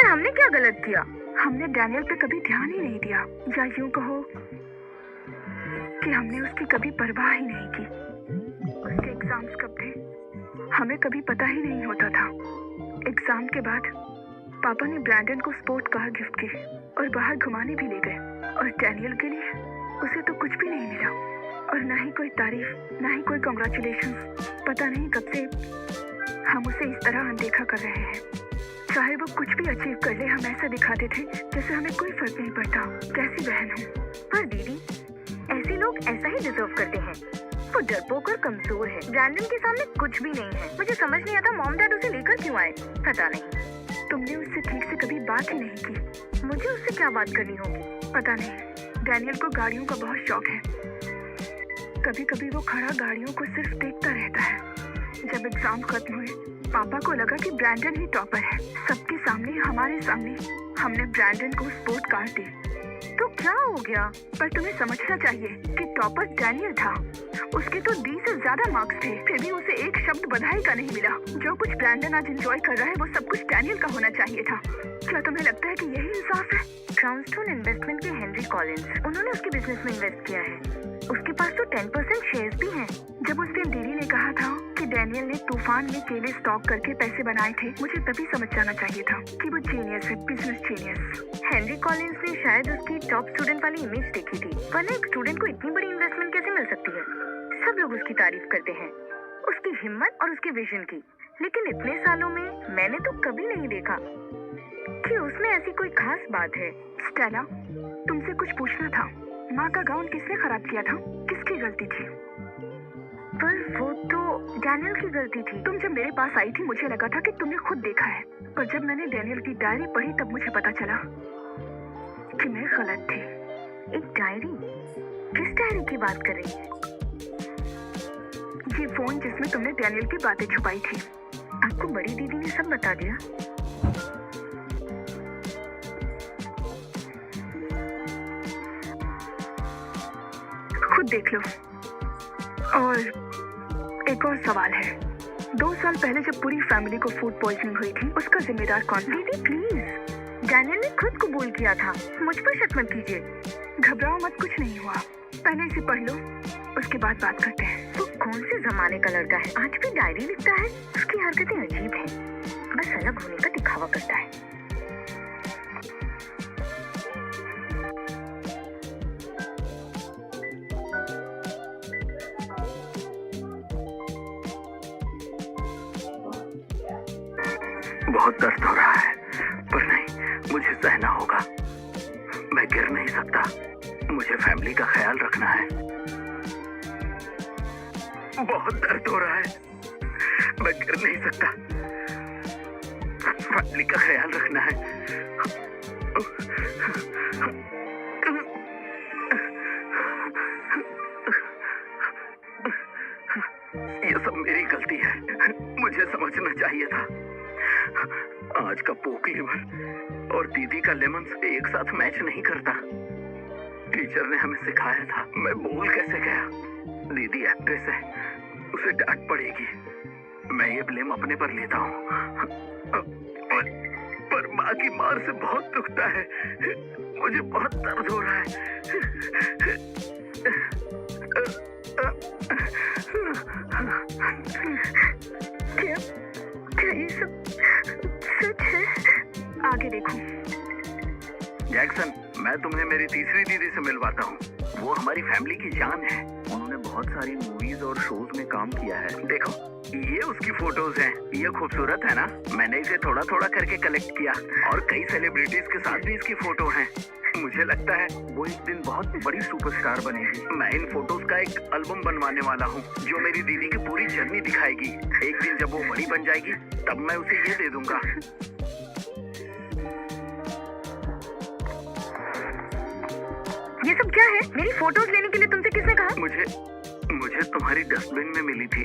पर हमने क्या गलत किया? हमने डैनियल पे कभी ध्यान ही नहीं दिया, या यूं कहो कि हमने उसकी कभी परवाह ही नहीं की। उसके एग्जाम्स कब थे हमें कभी पता ही नहीं होता था। एग्जाम के बाद पापा ने ब्रैंडन को स्पोर्ट कार गिफ्ट की और बाहर घुमाने भी ले गए, और डैनियल के लिए उसे तो कुछ भी नहीं मिला, और ना ही कोई तारीफ, ना ही कोई कांग्रेचुलेशंस। पता नहीं कब से हम उसे इस तरह अनदेखा कर रहे हैं। चाहे वो कुछ भी अचीव कर ले, हम ऐसा दिखाते थे जैसे हमें कोई फर्क नहीं पड़ता। कैसी बहन हूँ। पर दीदी, ऐसे लोग ऐसा ही डिजर्व करते हैं। वो डरपोक और कमजोर है। ब्रैंडन के सामने कुछ भी नहीं है। मुझे समझ नहीं आता मॉम डैड उसे लेकर क्यों आए, पता नहीं। तुमने उससे ठीक से कभी बात ही नहीं की। मुझे उससे क्या बात करनी होगी? पता नहीं, डैनियल को गाड़ियों का बहुत शौक है। कभी कभी वो खड़ा गाड़ियों को सिर्फ देखता रहता है। जब एग्जाम खत्म हुए, पापा को लगा कि ब्रैंडन ही टॉपर है। सबके सामने, हमारे सामने हमने ब्रैंडन को स्पोर्ट कार दी। तो क्या हो गया? पर तुम्हें समझना चाहिए कि टॉपर डैनियल था। उसके तो 20 से ज्यादा मार्क्स थे, फिर भी उसे एक शब्द बधाई का नहीं मिला। जो कुछ ब्रैंडन आज एंजॉय कर रहा है, वो सब कुछ डैनियल का होना चाहिए था। क्या तुम्हें लगता है कि यही इंसाफ है? क्राउनस्टोन इन्वेस्टमेंट के हेनरी कॉलिंस, उन्होंने उसके बिजनेस में इन्वेस्ट किया है। उसके पास तो 10% शेयर्स भी हैं। जब उस दिन दीदी ने कहा था कि डैनियल ने तूफान में केले स्टॉक करके पैसे बनाए थे, मुझे तभी समझ जाना चाहिए था कि वो जीनियस है, बिजनेस जीनियस। हेनरी कॉलिंस ने शायद उसकी टॉप स्टूडेंट वाली इमेज देखी थी, वरना एक स्टूडेंट को इतनी बड़ी इन्वेस्टमेंट कैसे मिल सकती है? सब लोग उसकी तारीफ करते हैं, उसकी हिम्मत और उसके विजन की। लेकिन इतने सालों में मैंने तो कभी नहीं देखा कि उसमें ऐसी कोई खास बात है। स्टेला, तुमसे कुछ पूछना था। माँ का गाउन किसने खराब किया था? किसकी गलती थी? पर वो तो डैनियल की गलती थी। तुम जब मेरे पास आई थी, मुझे लगा था कि तुमने खुद देखा है, पर जब मैंने डैनियल की डायरी पढ़ी तब मुझे पता चला कि मैं गलत थी। एक डायरी? किस डायरी की बात कर रही है? ये फोन जिसमें तुमने डैनियल की बातें छुपाई थी। आपको बड़ी दीदी ने सब बता दिया? खुद देख लो। और एक और सवाल है, 2 साल पहले जब पूरी फैमिली को फूड पॉइजनिंग हुई थी, उसका जिम्मेदार कौन था? दीदी प्लीज, डैनियल ने खुद कबूल किया था, मुझ पर शक मत कीजिए। घबराओ मत, कुछ नहीं हुआ। पहले इसे पढ़ लो, उसके बाद बात करते हैं। वो कौन से जमाने का लड़का है, आज भी डायरी लिखता है? उसकी हरकतें अजीब हैं, बस अलग होने का दिखावा करता है। बहुत दर्द हो रहा है, पर नहीं, मुझे सहना होगा। मैं गिर नहीं सकता, मुझे फैमिली का ख्याल रखना है। बहुत दर्द हो रहा है, मैं गिर नहीं सकता, फैमिली का ख्याल रखना है। ये सब मेरी गलती है, मुझे समझना चाहिए था। आज का पोक लिवर और दीदी का लेमन एक साथ मैच नहीं करता। टीचर ने हमें सिखाया था, मैं भूल कैसे गया। दीदी एक्ट्रेस है, उसे डांट पड़ेगी। मैं ये ब्लेम अपने पर लेता हूँ, पर माँ की मार से बहुत दुखता है। मुझे बहुत दर्द हो रहा है। क्या ये सब सच है? आगे देखो। जैक्सन, मैं तुम्हें मेरी तीसरी दीदी से मिलवाता हूँ। वो हमारी फैमिली की जान है। उन्होंने बहुत सारी मूवीज और शोज में काम किया है। देखो, ये उसकी फोटोज हैं। ये खूबसूरत है ना? मैंने इसे थोड़ा थोड़ा करके कलेक्ट किया, और कई सेलिब्रिटीज के साथ भी इसकी फोटो है। मुझे लगता है वो एक दिन बहुत बड़ी सुपरस्टार बनेगी। मैं इन फोटोज का एक एल्बम बनवाने वाला हूँ, जो मेरी दीदी की पूरी जर्नी दिखाएगी। एक दिन जब वो बड़ी बन जाएगी, तब मैं उसे ये दे दूंगा। ये सब क्या है? मेरी फोटोज लेने के लिए तुमसे किसने कहा? मुझे तुम्हारी डस्टबिन में मिली थी।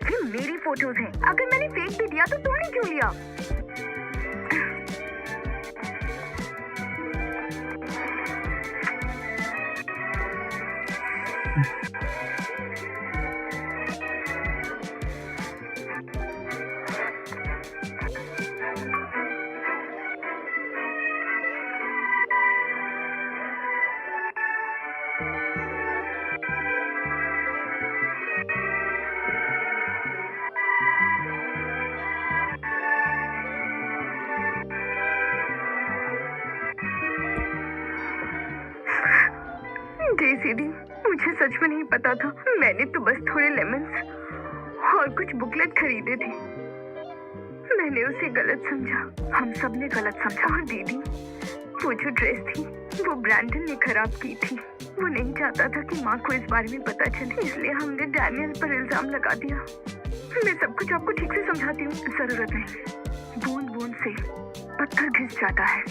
ये मेरी फोटोज हैं। अगर मैंने फेक भी दिया तो तुमने क्यों लिया? डेज़ी दी, मुझे सच में नहीं पता था। मैंने तो बस थोड़े लेमन्स और कुछ बुकलेट खरीदे थे। मैंने उसे गलत समझा। हम सब ने गलत समझा। और दीदी, वो जो ड्रेस थी वो ब्रैंडन ने खराब की थी। वो नहीं चाहता था कि माँ को इस बारे में पता चले, इसलिए हमने डैनियल पर इल्जाम लगा दिया। मैं सब कुछ आपको ठीक से समझाती हूँ। जरूरत नहीं। बूंद बूंद से पत्थर घिस जाता है।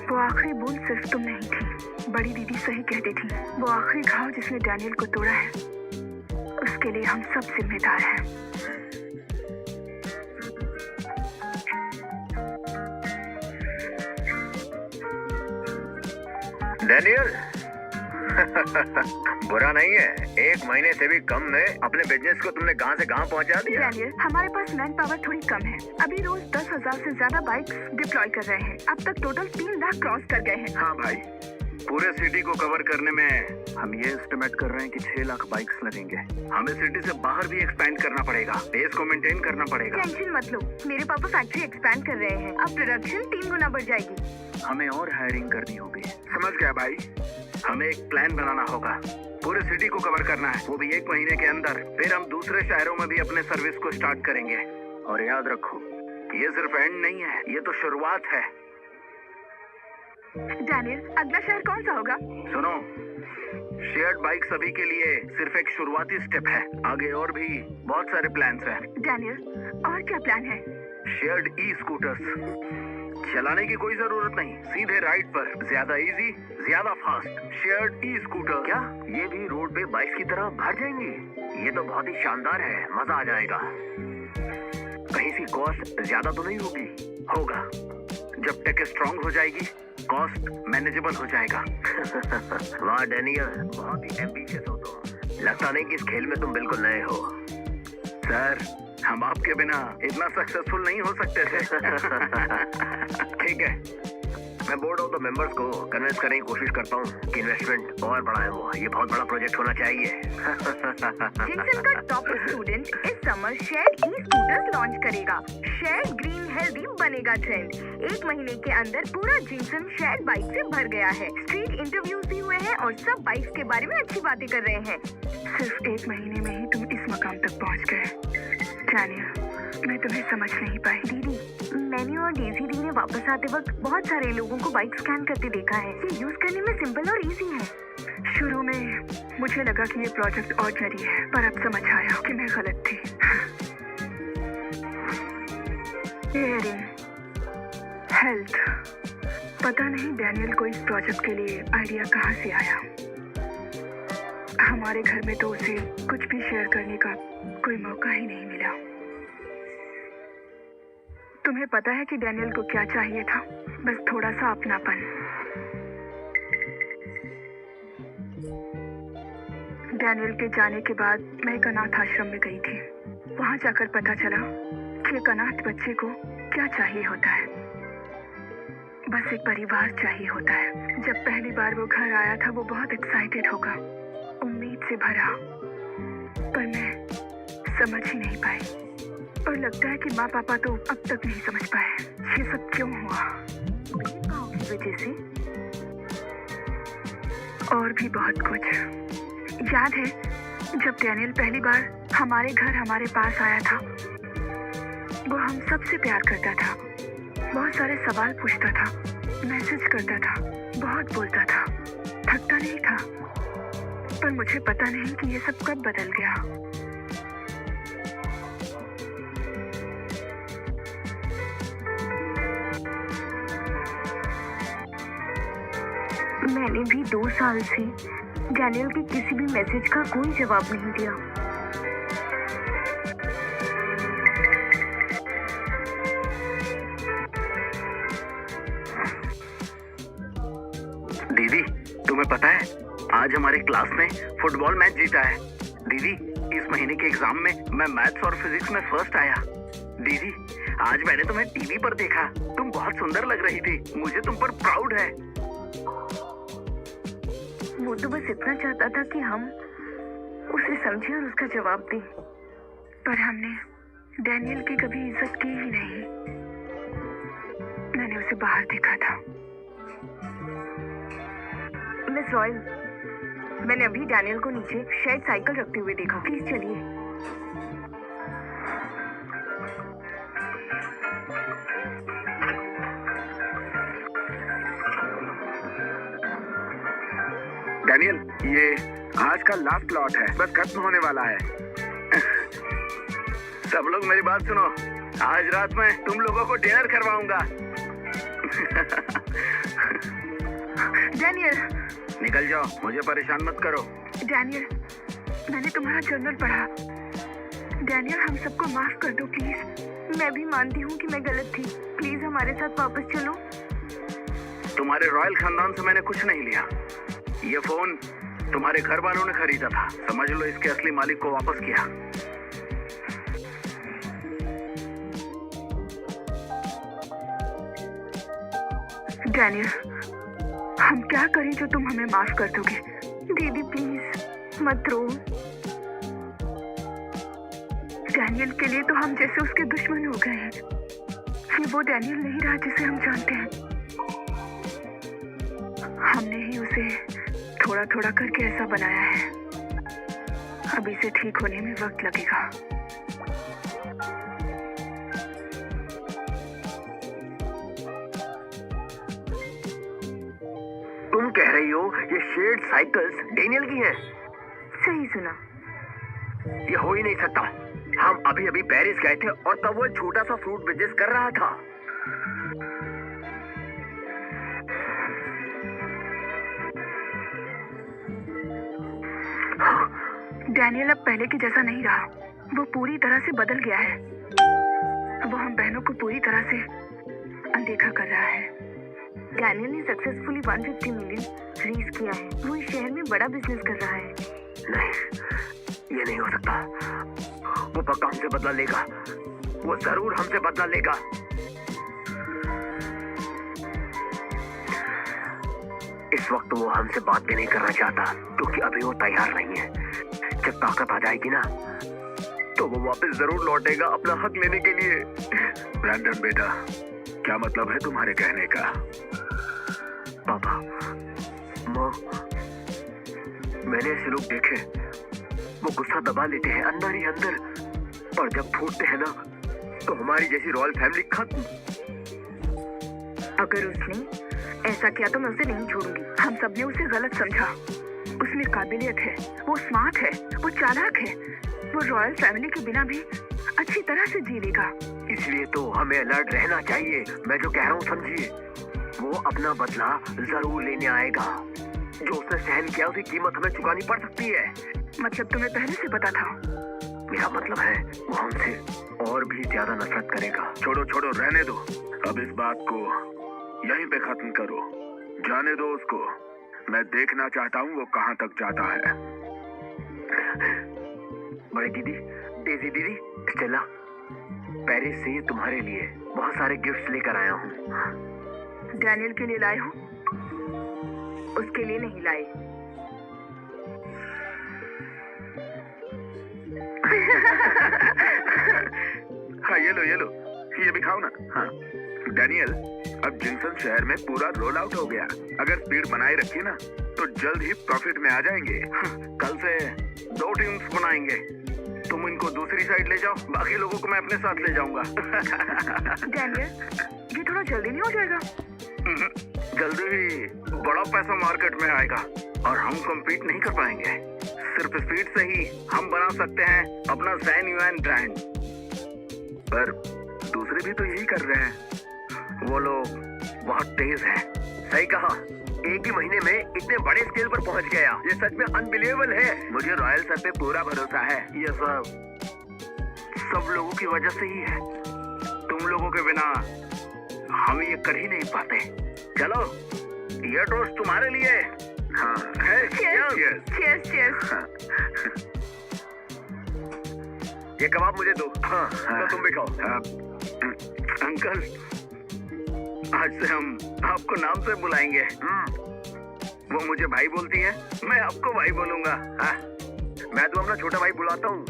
वो आखिरी बूंद सिर्फ तुम नहीं थी। बड़ी दीदी सही कहती थी। वो आखिरी घाव जिसने डैनियल को तोड़ा है, उसके लिए हम सब जिम्मेदार हैं। डैनियल बुरा नहीं है, 1 महीने से भी कम में अपने बिजनेस को तुमने कहां से कहां पहुंचा दिया। डैनियल, हमारे पास मैन पावर थोड़ी कम है। अभी रोज 10,000 से ज्यादा बाइक्स डिप्लॉय कर रहे हैं। अब तक टोटल 3 लाख क्रॉस कर गए हैं। हाँ भाई, पूरे सिटी को कवर करने में हम ये एस्टिमेट कर रहे हैं कि 6 लाख बाइक्स लगेंगे। हमें सिटी से बाहर भी एक्सपैंड करना पड़ेगा, पेस को मेंटेन करना पड़ेगा। टेंशन मत लो, मेरे पापा फैक्ट्री एक्सपैंड कर रहे हैं। अब प्रोडक्शन 3 गुना बढ़ जाएगी। हमें और हायरिंग करनी होगी। समझ गया भाई, हमें एक प्लान बनाना होगा। पूरे सिटी को कवर करना है, वो भी 1 महीने के अंदर। फिर हम दूसरे शहरों में भी अपने सर्विस को स्टार्ट करेंगे। और याद रखो, ये सिर्फ एंड नहीं है, ये तो शुरुआत है। डैनियल, अगला शहर कौन सा होगा? सुनो, शेयर्ड बाइक सभी के लिए सिर्फ एक शुरुआती स्टेप है। आगे और भी बहुत सारे प्लान्स हैं। डैनियल, और क्या प्लान है? शेयर्ड ई स्कूटर्स चलाने की कोई जरूरत नहीं, सीधे राइड पर, ज्यादा इजी, ज्यादा फास्ट। Shared e scooter. क्या ये भी रोड पे बाइक की तरह भर जाएंगी? ये तो बहुत ही शानदार है, मजा आ जाएगा। कहीं सी कॉस्ट ज्यादा तो नहीं होगी? होगा। जब टेक स्ट्रांग हो जाएगी, कॉस्ट मैनेजेबल हो जाएगा। वाह डैनियल, बहुत ही एम्बिशियस हो तुम। लगता नहीं कि इस खेल में तुम बिल्कुल नए हो। सर, हम आपके बिना इतना सक्सेसफुल नहीं हो सकते थे। ठीक है, मैं बोर्ड ऑफ द मेंबर्स को कन्विंस करने की कोशिश करता हूँ कि इन्वेस्टमेंट और बढ़ाएं। वो ये बहुत बड़ा प्रोजेक्ट होना चाहिए। जिनसन का टॉप स्टूडेंट इस समर शेयर्ड ई स्कूटर्स लॉन्च करेगा। शेयर्ड ग्रीन हेल्दी बनेगा ट्रेंड। 1 महीने के अंदर पूरा जिनसन शेयर्ड बाइक से भर गया है। स्ट्रीट इंटरव्यूज भी हुए हैं और सब बाइक्स के बारे में अच्छी बातें कर रहे हैं। सिर्फ 1 महीने में ही तुम इस मकाम तक पहुंच गए। डैनियल, मैं तुम्हें समझ नहीं पाई। दीदी, मैंने और डेज़ी दी ने वापस आते वक्त बहुत सारे लोगों को बाइक स्कैन करते देखा है। ये यूज करने में सिंपल और इजी है। शुरू में मुझे लगा कि ये प्रोजेक्ट ऑर्डिनरी है, पर अब समझ आया कि मैं गलत थी। हेयरिंग, हेल्थ, पता नहीं डैनियल को इस प्रोजेक्ट के लिए आइडिया कहाँ से आया। हमारे घर में तो उसे कुछ भी शेयर करने का कोई मौका ही नहीं मिला। तुम्हें पता है कि डैनियल को क्या चाहिए था? बस थोड़ा सा अपनापन। डैनियल के जाने के बाद मैं एक अनाथ आश्रम में गई थी। वहां जाकर पता चला कि एक अनाथ बच्चे को क्या चाहिए होता है। बस एक परिवार चाहिए होता है। जब पहली बार वो घर आया था, वो बहुत एक्साइटेड होगा, उम्मीद से भरा, पर मैं समझ ही नहीं पाई। और लगता है कि माँ पापा तो अब तक नहीं समझ पाए ये सब क्यों हुआ। भेदभाव की वजह से। और भी बहुत कुछ। याद है जब डैनियल पहली बार हमारे घर हमारे पास आया था, वो हम सबसे प्यार करता था, बहुत सारे सवाल पूछता था, मैसेज करता था, बहुत बोलता था, थकता नहीं था। पर मुझे पता नहीं कि ये सब कब बदल गया। मैंने भी 2 साल से डैनियल के किसी भी मैसेज का कोई जवाब नहीं दिया। दीदी, तुम्हें पता है आज हमारे क्लास ने फुटबॉल मैच जीता है। दीदी, इस महीने के एग्जाम में मैं मैथ्स और फिजिक्स में फर्स्ट आया। दीदी, आज मैंने तुम्हें टीवी पर देखा, तुम बहुत सुंदर लग रही थी। मुझे तुम पर प्राउड है। वो तो बस इतना चाहता था कि हम उसे समझें और उसका जवाब दें। पर हमने डैनियल की कभी इज्जत की ही नहीं। मैंने उसे बाहर देखा था। मिस रॉयल, मैंने अभी डैनियल को नीचे शायद साइकिल रखते हुए देखा। प्लीज चलिए। डैनियल, ये आज का लास्ट लॉट है, बस खत्म होने वाला है। सब लोग मेरी बात सुनो, आज रात में तुम लोगों को डिनर करवाऊंगा। डैनियल, निकल जाओ, मुझे परेशान मत करो। डैनियल, मैंने तुम्हारा जर्नल पढ़ा। डैनियल, हम सबको माफ कर दो प्लीज। मैं भी मानती हूँ कि मैं गलत थी। प्लीज हमारे साथ वापस चलो। तुम्हारे रॉयल खानदान से मैंने कुछ नहीं लिया। ये फोन तुम्हारे घर वालों ने खरीदा था। समझ लो इसके असली मालिक को वापस किया। डैनियल, हम क्या करें जो तुम हमें माफ कर दोगे? दीदी प्लीज मत रो। डैनियल के लिए तो हम जैसे उसके दुश्मन हो गए हैं। ये वो डैनियल नहीं रहा जिसे हम जानते हैं। हमने ही उसे थोड़ा थोड़ा करके ऐसा बनाया है। अब इसे ठीक होने में वक्त लगेगा। तुम कह रही हो ये शेड साइकिल्स डेनियल की हैं? सही सुना। ये हो ही नहीं सकता। हम अभी अभी पेरिस गए थे और तब वो छोटा सा फ्रूट बिजनेस कर रहा था। डैनियल अब पहले की जैसा नहीं रहा। वो पूरी तरह से बदल गया है। वो हम बहनों को पूरी तरह से अनदेखा कर रहा है। डैनियल ने सक्सेसफुली 150 मिलियन रेज किया है। वो इस शहर में बड़ा बिजनेस कर रहा है। नहीं, ये नहीं हो सकता। वो पक्का हमसे बदला लेगा। वो जरूर हमसे बदला लेगा। इस वक्त वो हमसे बात भी नहीं करना चाहता क्योंकि अभी वो तैयार नहीं है। जब ताकत आ जाएगी ना तो वो वापस जरूर लौटेगा अपना हक लेने के लिए। ब्रैंडन बेटा, क्या मतलब है तुम्हारे कहने का? पापा, माँ, मैंने ऐसे लोग देखे, वो गुस्सा दबा लेते हैं अंदर ही अंदर, पर जब फूटते हैं ना तो हमारी जैसी रॉयल फैमिली खत्म। अगर उसने ऐसा किया तो मैं उसे नहीं छोड़ूंगी। हम सबने उसे गलत समझा। उसमें काबिलियत है, वो स्मार्ट है, वो चालाक है। वो रॉयल फैमिली के बिना भी अच्छी तरह से जी लेगा। इसलिए तो हमें अलर्ट रहना चाहिए। मैं जो कह रहा हूँ समझिए। वो अपना बदला जरूर लेने आएगा। जो उसने सहन किया उसकी कीमत हमें चुकानी पड़ सकती है। मतलब तुम्हें पहले से पता था? मेरा मतलब है वो हमसे और भी ज्यादा नफरत करेगा। छोड़ो छोड़ो, रहने दो। अब इस बात को यहीं पे खत्म करो। जाने दो उसको। मैं देखना चाहता हूँ वो कहाँ तक जाता है। बड़ी दीदी, डेजी दीदी, स्टेला, पेरिस से तुम्हारे लिए बहुत सारे गिफ्ट्स लेकर आया हूँ। डैनियल के लिए लाए हो? उसके लिए नहीं लाए। हाँ, ये लो, ये भी खाओ ना। हाँ डैनियल, अब जिंसन शहर में पूरा रोल आउट हो गया। अगर स्पीड बनाए रखी ना तो जल्द ही प्रॉफिट में आ जाएंगे। कल से 2 टीम्स बनाएंगे। तुम इनको दूसरी साइड ले जाओ, बाकी लोगों को मैं अपने साथ ले जाऊंगा। डैनियल, ये थोड़ा जल्दी नहीं हो जाएगा? जल्दी ही बड़ा पैसा मार्केट में आएगा और हम कम्पीट नहीं कर पाएंगे। सिर्फ स्पीड से ही हम बना सकते हैं अपना सैन युआन ब्रांड। पर दूसरे भी तो यही कर रहे हैं। वो लोग बहुत तेज हैं। सही कहा। एक ही महीने में इतने बड़े स्केल पर पहुंच गया। ये सच में अनबिलीवेबल है। मुझे रॉयल सर पे पूरा भरोसा है। ये सब लोगों की वजह से ही है। तुम लोगों के बिना हम ये कर ही नहीं पाते। चलो, ये टोस्ट तुम्हारे लिए। हाँ, cheers। ये कबाब मुझे दो। हाँ, तो तुम भी खाओ। अंकल, आज से हम आपको नाम से बुलाएंगे। वो मुझे भाई बोलती है, मैं आपको भाई बोलूंगा। हाँ, मैं तो अपना छोटा भाई बुलाता हूँ।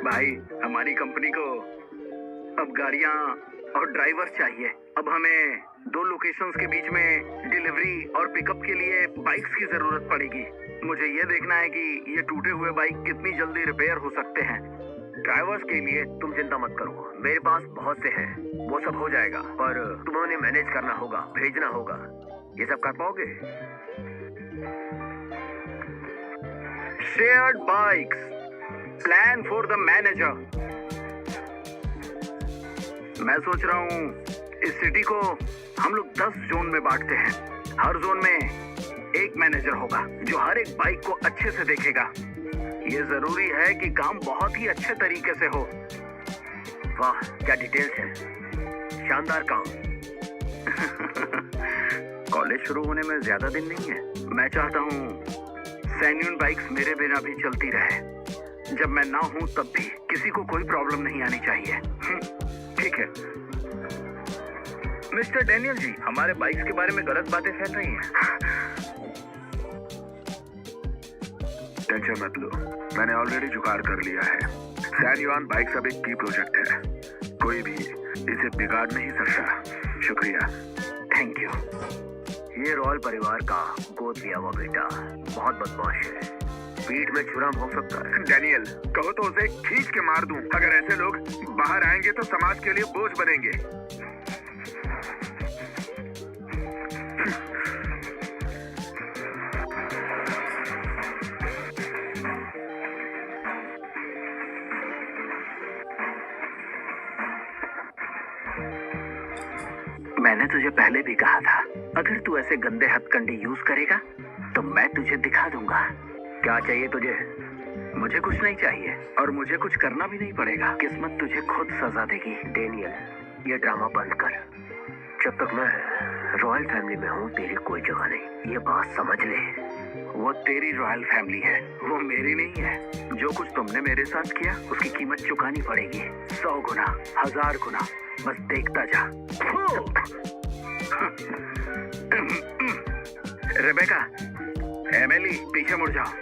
भाई, हमारी कंपनी को अब गाड़ियाँ और ड्राइवर चाहिए। अब हमें 2 लोकेशंस के बीच में डिलीवरी और पिकअप के लिए बाइक्स की जरूरत पड़ेगी। मुझे ये देखना है कि ये टूटे हुए बाइक कितनी जल्दी रिपेयर हो सकते हैं। ड्राइवर्स के लिए तुम चिंता मत करो, मेरे पास बहुत से हैं, वो सब हो जाएगा। पर तुम्हें उन्हें मैनेज करना होगा, भेजना होगा। ये सब कर पाओगे? Shared bikes, plan for the manager. मैं सोच रहा हूँ इस सिटी को हम लोग 10 जोन में बांटते हैं। हर जोन में एक मैनेजर होगा जो हर एक बाइक को अच्छे से देखेगा। ये जरूरी है कि काम बहुत ही अच्छे तरीके से हो। वाह, क्या डिटेल्स है, शानदार काम। कॉलेज शुरू होने में ज्यादा दिन नहीं है। मैं चाहता हूँ सैन्यून बाइक्स मेरे बिना भी चलती रहे। जब मैं ना हूँ तब भी किसी को कोई प्रॉब्लम नहीं आनी चाहिए। ठीक है मिस्टर डैनियल जी, हमारे बाइक्स के बारे में गलत बातें फैल रही हैं। टेंशन मत लो, मैंने ऑलरेडी जुगाड़ कर लिया है। सैन्यून बाइक्स अब एक की प्रोजेक्ट है, कोई भी इसे बिगाड़ नहीं सकता। शुक्रिया। Thank you. ये रॉयल परिवार का गोद लिया हुआ बेटा बहुत बदमाश है, पीठ में छुरा हो सकता है। डैनियल, कहो तो उसे खींच के मार दूं। अगर ऐसे लोग बाहर आएंगे तो समाज के लिए बोझ बनेंगे। मैंने तुझे पहले भी कहा था, अगर तू ऐसे गंदे हथकंडे यूज करेगा तो मैं तुझे दिखा दूंगा। क्या चाहिए तुझे? मुझे कुछ नहीं चाहिए और मुझे कुछ करना भी नहीं पड़ेगा। किस्मत तुझे खुद सजा देगी। डेनियल, ये ड्रामा बंद कर। जब तक मैं रॉयल फैमिली में हूँ तेरी कोई जगह नहीं, ये बात समझ ले। वो तेरी रॉयल फैमिली है, वो मेरी नहीं है। जो कुछ तुमने मेरे साथ किया उसकी कीमत चुकानी पड़ेगी, 100 गुना, 1000 गुना। बस देखता जा। रेबेका, एमिली, पीछे मुड़ जाओ।